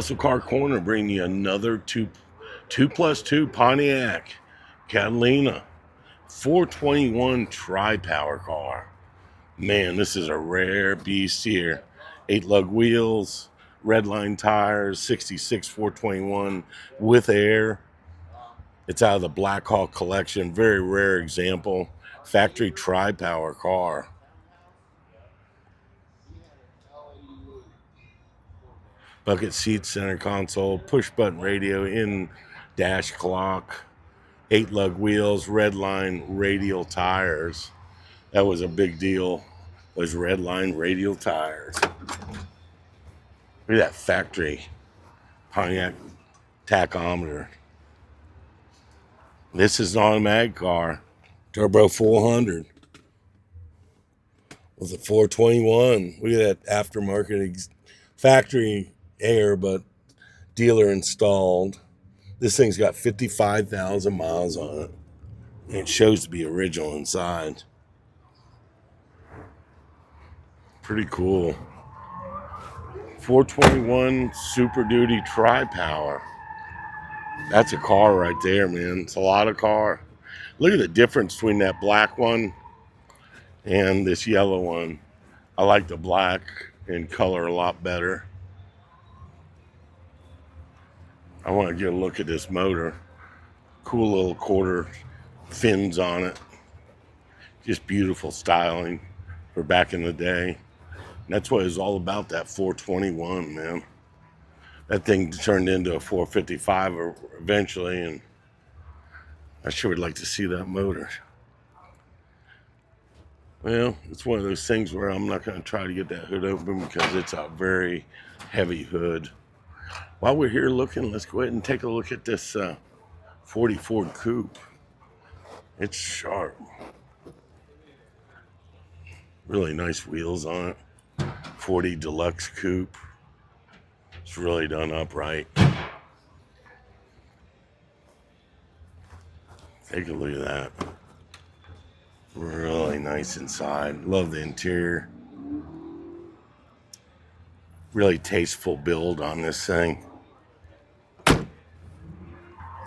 Muscle Car Corner bringing you another 2+2 Pontiac Catalina 421 tri-power car. Man, this is a rare beast here. 8-lug wheels, red line tires, 66 421 with air. It's out of the Black Hawk collection. Very rare example. Factory tri-power car. Bucket seats, center console, push button radio, in dash clock, 8-lug wheels, red line radial tires. That was a big deal, was red line radial tires. Look at that factory Pontiac tachometer. This is an automatic car, turbo 400 with a 421. Look at that aftermarket factory air, but dealer installed. This thing's got 55,000 miles on it. And it shows to be original inside. Pretty cool. 421 Super Duty Tri-Power. That's a car right there, man. It's a lot of car. Look at the difference between that black one and this yellow one. I like the black in color a lot better. I want to get a look at this motor. Cool little quarter fins on it. Just beautiful styling for back in the day. And that's what it was all about, that 421, man. That thing turned into a 455 eventually, and I sure would like to see that motor. Well, it's one of those things where I'm not going to try to get that hood open because it's a very heavy hood. While we're here looking, let's go ahead and take a look at this 40 Ford Coupe. It's sharp. Really nice wheels on it. 40 Deluxe Coupe. It's really done up right. Take a look at that. Really nice inside. Love the interior. Really tasteful build on this thing.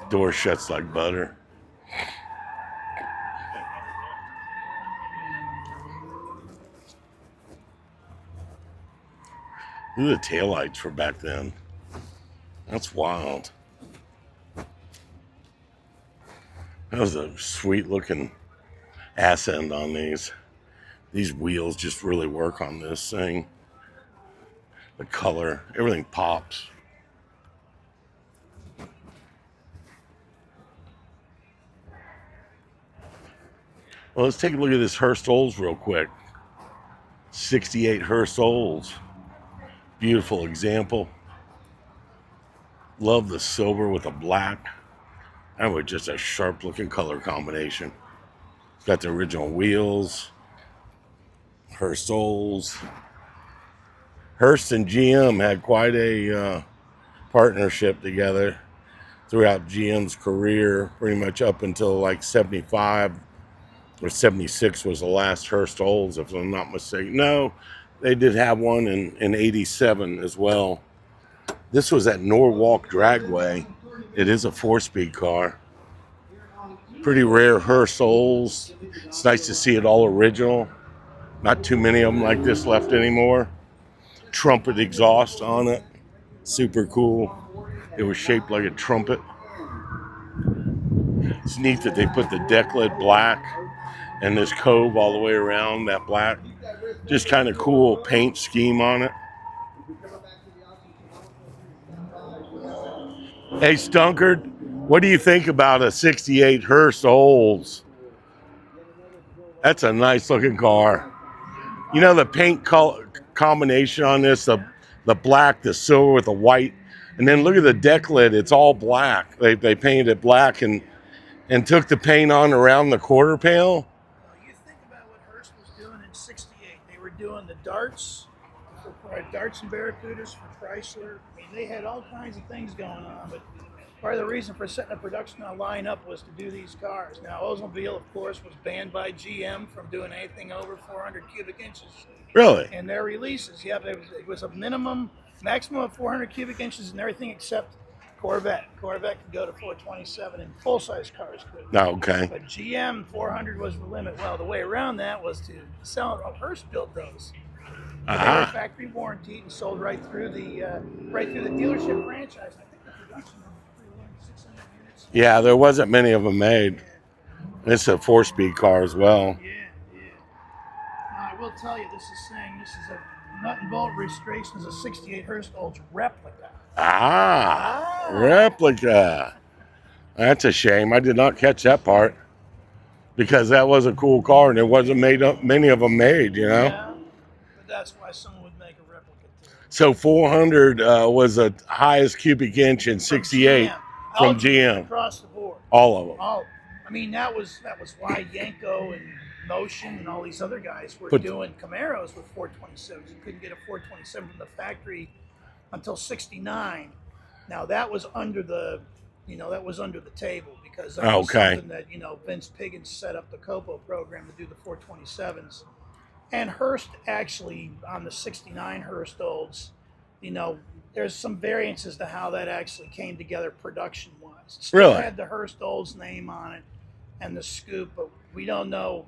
Door shuts like butter. Look at the taillights for back then. That's wild. That was a sweet looking ass end on these. These wheels just really work on this thing. The color, everything pops. Well, let's take a look at this Hurst Olds real quick. 68 Hurst Olds. Beautiful example. Love the silver with the black. That was just a sharp looking color combination. It's got the original wheels. Hurst Olds. Hurst and GM had quite a partnership together throughout GM's career, pretty much up until like 75 or 76 was the last Hurst Olds, if I'm not mistaken. No, they did have one in 87 as well. This was at Norwalk Dragway. It is a 4-speed car. Pretty rare Hurst Olds. It's nice to see it all original. Not too many of them like this left anymore. Trumpet exhaust on it. Super cool. It was shaped like a trumpet. It's neat that they put the deck lid black and this cove all the way around that black. Just kind of cool paint scheme on it. Hey, Stunkard, what do you think about a 68 Hurst Olds? That's a nice looking car. You know the paint color combination on this, the black, the silver with the white, and then look at the deck lid. It's all black. They painted it black and took the paint on around the quarter panel. You think about what Hurst was doing in '68. They were doing the darts, darts and Barracudas for Chrysler. I mean, they had all kinds of things going on, but part of the reason for setting a production line up was to do these cars. Now, Olsonville, of course, was banned by GM from doing anything over 400 cubic inches. Really? And their releases, yeah, it was a minimum Maximum of 400 cubic inches and everything except Corvette. Corvette could go to 427 and full-size cars could. Okay. But GM 400 was the limit. Well, the way around that was to sell. Hurst built those. They were factory warranted and sold right through the dealership franchise. I think the production was 600 units. Yeah, there wasn't many of them made. It's a 4-speed car as well. Yeah. Now, I will tell you, this is a nut and bolt registration is a 68 Hurst Olds replica. Replica. That's a shame. I did not catch that part because that was a cool car and there wasn't many of them made, you know? Yeah, but that's why someone would make a replica too. So 400 was the highest cubic inch in 68 from GM. Across the board. All of them. I mean, that was why Yanko and Motion and all these other guys were doing Camaros with 427s. You couldn't get a 427 from the factory until 69. Now that was under the table because that was something that, Vince Piggins set up the Copo program to do the 427s. And Hurst actually, on the 69 Hurst Olds, there's some variances to how that actually came together production-wise. It still had the Hurst Olds name on it and the scoop, but we don't know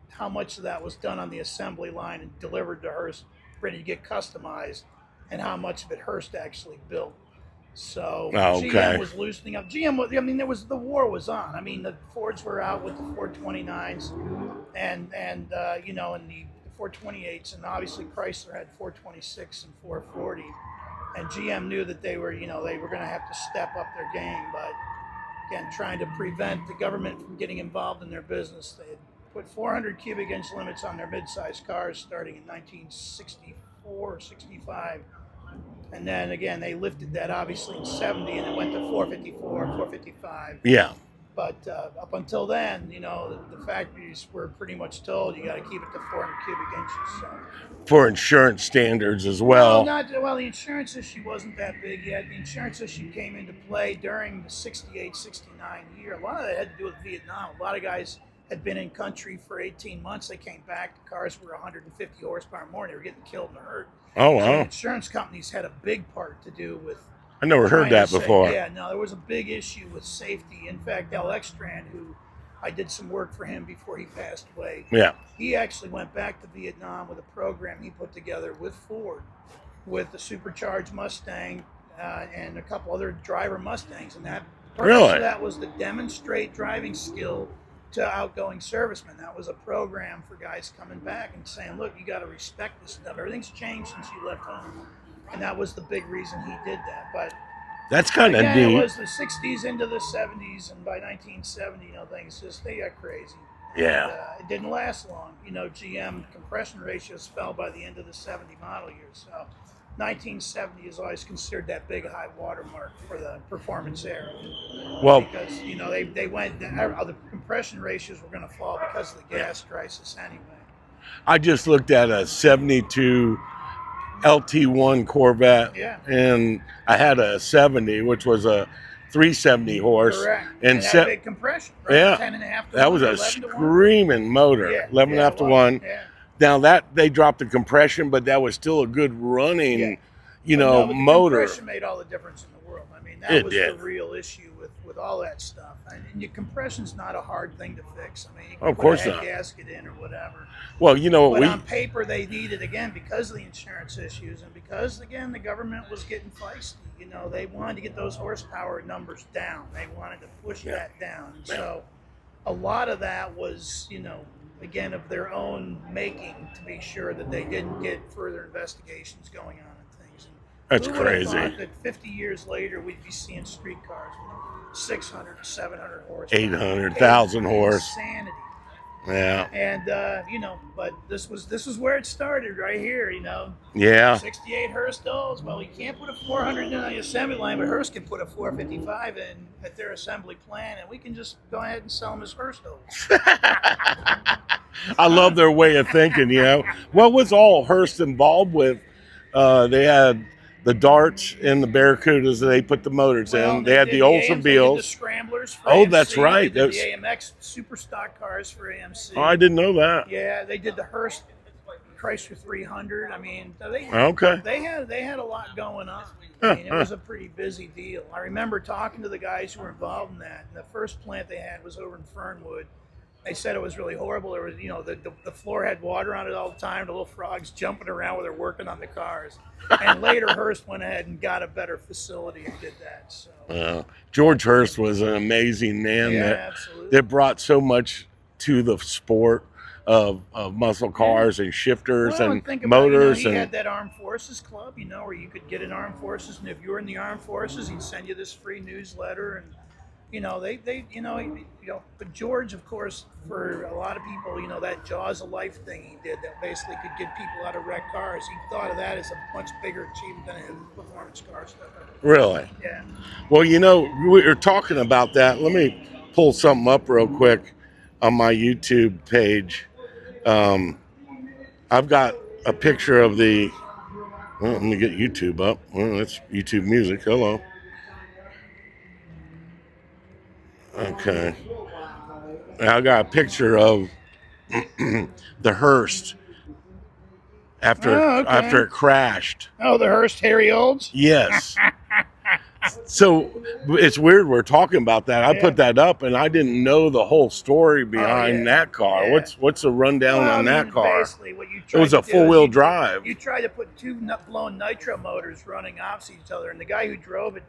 how much of that was done on the assembly line and delivered to Hurst, ready to get customized, and how much of it Hurst actually built. So GM was loosening up. The war was on. I mean, the Fords were out with the 429s and the 428s, and obviously Chrysler had 426 and 440. And GM knew that they were going to have to step up their game, but again, trying to prevent the government from getting involved in their business, they had put 400 cubic inch limits on their mid-sized cars starting in 1964 or 65. And then again, they lifted that obviously in 70 and it went to 454, 455. Yeah. But up until then, the factories were pretty much told you got to keep it to 400 cubic inches. So. For insurance standards as well. The insurance issue wasn't that big yet. The insurance issue came into play during the 68, 69 year. A lot of that had to do with Vietnam. A lot of guys had been in country for 18 months. They came back. The cars were 150 horsepower more. And they were getting killed and hurt. Oh, wow. So the insurance companies had a big part to do with. I never heard that before. Yeah, no, there was a big issue with safety. In fact, Al Extrand, who I did some work for him before he passed away. Yeah. He actually went back to Vietnam with a program he put together with Ford, with the supercharged Mustang and a couple other driver Mustangs. And that was to demonstrate driving skill to outgoing servicemen. That was a program for guys coming back and saying, look, you got to respect this stuff. Everything's changed since you left home. And that was the big reason he did that. But that's kind of neat. It was the 60s into the 70s, and by 1970, things they got crazy. Yeah. And, it didn't last long. GM compression ratios fell by the end of the 70 model year. So 1970 is always considered that big high watermark for the performance era. Well, because they went, the compression ratios were going to fall because of the gas crisis anyway. I just looked at a 72 LT1 Corvette, and I had a 70, which was a 370 horse. Correct. And had big compression, right? Yeah. 10.5 to that 1, was a screaming motor, 11.5 to 1. Yeah. Now that they dropped the compression, but that was still a good running, motor. The compression made all the difference in the world. I mean, that was the real issue with all that stuff. And your compression's not a hard thing to fix. I mean, you can put a head gasket in or whatever. Well, but on paper they needed, again, because of the insurance issues and because, again, the government was getting feisty. They wanted to get those horsepower numbers down. They wanted to push that down. And so a lot of that was, again, of their own making to be sure that they didn't get further investigations going on and things. And that's crazy. Thought that 50 years later we'd be seeing street cars with 600, 700 horse, 800,000 horse. Insanity. Yeah. And but this was where it started right here. Yeah. 68 Hurst Olds. Well, you can't put a 400 in on the assembly line, but Hurst can put a 455 in at their assembly plan, and we can just go ahead and sell them as Hurst Olds. I love their way of thinking. What was all Hurst involved with? They had the darts and the Barracudas that they put the motors in. They had the Olsonville. The scramblers for AMC. That's right. They did the AMX super stock cars for AMC. Oh, I didn't know that. Yeah, they did the Hurst Chrysler 300. I mean, Okay. they had a lot going on. I mean, it was a pretty busy deal. I remember talking to the guys who were involved in that. And the first plant they had was over in Fernwood. They said it was really horrible. There was, the floor had water on it all the time. The little frogs jumping around while they're working on the cars. And later, Hurst went ahead and got a better facility and did that. So George Hurst was an amazing man that brought so much to the sport of muscle cars and shifters and motors. He had that Armed Forces Club, where you could get in Armed Forces, and if you were in the Armed Forces, he'd send you this free newsletter, and but George, of course, for a lot of people, that Jaws of Life thing he did that basically could get people out of wrecked cars. He thought of that as a much bigger achievement than his performance car stuff. Really? Yeah. Well, we were talking about that. Let me pull something up real quick on my YouTube page. I've got a picture of the. Well, let me get YouTube up. Well, that's YouTube music. Hello. Okay. I got a picture of the Hurst after it crashed. Oh, the Hurst Harry Olds? Yes. So it's weird we're talking about that. I put that up and I didn't know the whole story behind that car. Yeah. What's the rundown on that car? Basically, what you tried it was a full-wheel drive. You tried to put two blown nitro motors running opposite each other, and the guy who drove it,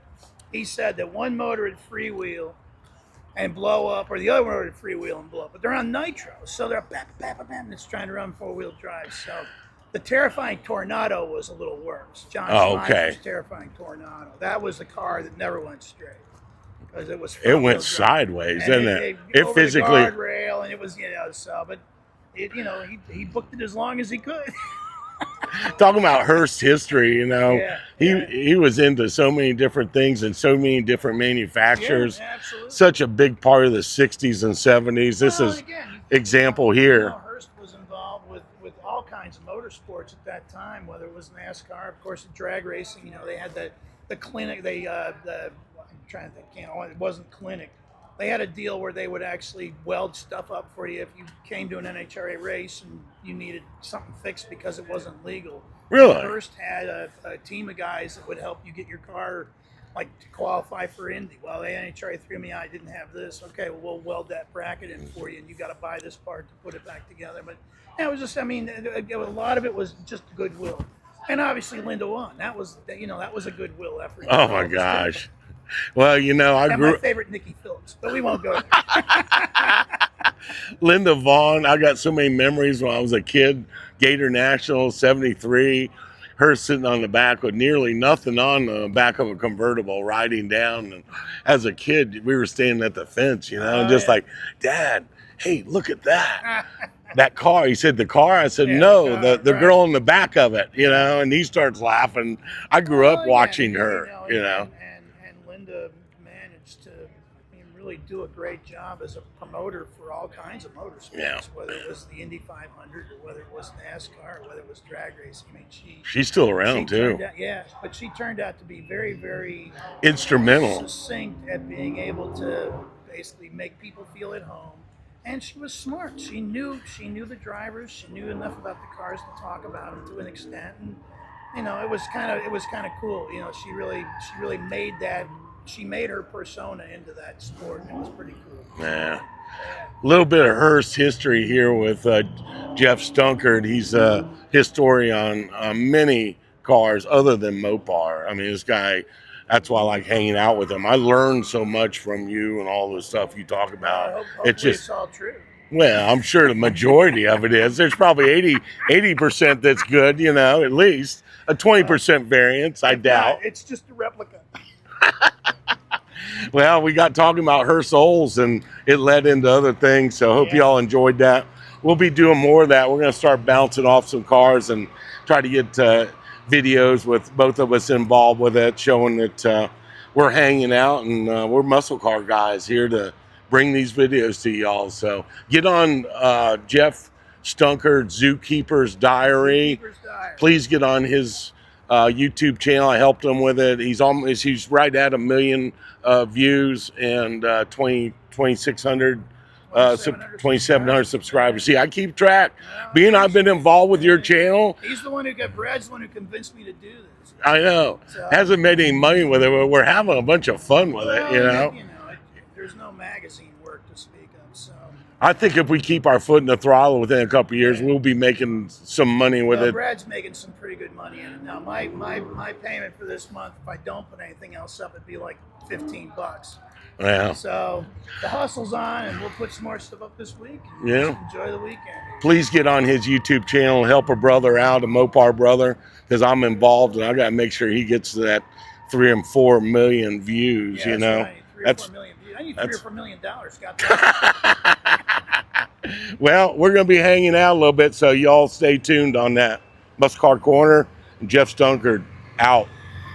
he said that one motor would freewheel and blow up, or the other one would freewheel and blow up. But they're on nitro, so they're bam, bam, bam, and it's trying to run four-wheel drive. So the Terrifying Tornado was a little worse. John Schmeisser's Terrifying Tornado. That was the car that never went straight because it was. It went sideways, didn't it? It physically. The guardrail, and it was but he booked it as long as he could. Talking about Hurst history, he was into so many different things and so many different manufacturers. Yeah, absolutely. Such a big part of the 60s and 70s. This is example here. Hurst was involved with all kinds of motorsports at that time, whether it was NASCAR, of course, the drag racing. They had the clinic. I'm trying to think. It wasn't clinic. They had a deal where they would actually weld stuff up for you if you came to an NHRA race and you needed something fixed because it wasn't legal. Really? Hurst had a team of guys that would help you get your car, like, to qualify for Indy. Well, the NHRA threw me, I didn't have this. Okay, well, we'll weld that bracket in for you, and you got to buy this part to put it back together. But it was just, a lot of it was just goodwill. And obviously Linda won. That was a goodwill effort. Oh, my gosh. Well, I grew. My favorite Nikki Phillips, but we won't go there. Linda Vaughn. I got so many memories when I was a kid. Gator National '73. Her sitting on the back with nearly nothing on the back of a convertible, riding down. And as a kid, we were standing at the fence, like, Dad, hey, look at that. That car. He said, the car? I said, no, the girl in the back of it, and he starts laughing. I grew up watching her, And Linda managed to really do a great job as a promoter for all kinds of motorsports, whether it was the Indy 500 or whether it was NASCAR or whether it was drag racing. She's still around too. But she turned out to be very, very instrumental, succinct at being able to basically make people feel at home. And she was smart. She knew the drivers. She knew enough about the cars to talk about them to an extent. And it was kind of cool. She really made that. She made her persona into that sport, and it was pretty cool. Yeah. A little bit of Hurst history here with Geoff Stunkard. He's a historian on many cars other than Mopar. I mean, this guy, that's why I like hanging out with him. I learned so much from you and all the stuff you talk about. It's all true. Well, I'm sure the majority of it is. There's probably 80% that's good, at least. A 20% variance, I doubt. It's just a replica. Well, we got talking about Hurst Olds, and it led into other things, so I hope you all enjoyed that. We'll be doing more of that. We're going to start bouncing off some cars and try to get videos with both of us involved with it, showing that we're hanging out and we're muscle car guys here to bring these videos to y'all. So get on Geoff Stunkard, Zookeeper's Diary. Please get on his YouTube channel. I helped him with it. He's right at 1 million views and 2,600 2,700 subscribers. See, I keep track. Well, Being I've been involved with your channel, he's the one who got Brad's the one who convinced me to do this. I know. So, Hasn't made any money with it, but we're having a bunch of fun with it, you know? There's no magazine work to speak of, so. I think if we keep our foot in the throttle within a couple of years, we'll be making some money with it. Brad's making some pretty good money in it. Now, my payment for this month, if I don't put anything else up, it'd be like $15. Yeah. So the hustle's on, and we'll put some more stuff up this week. And Yeah. just enjoy the weekend. Please get on his YouTube channel, help a brother out, a Mopar brother, because I'm involved, and I got to make sure he gets to that 3 and 4 million views. Yeah, you know, right. 3 or 4 million views. I need $3 or $4 million. Got that. Well, we're going to be hanging out a little bit, so y'all stay tuned on that. Muscle Car Corner, Geoff Stunkard out.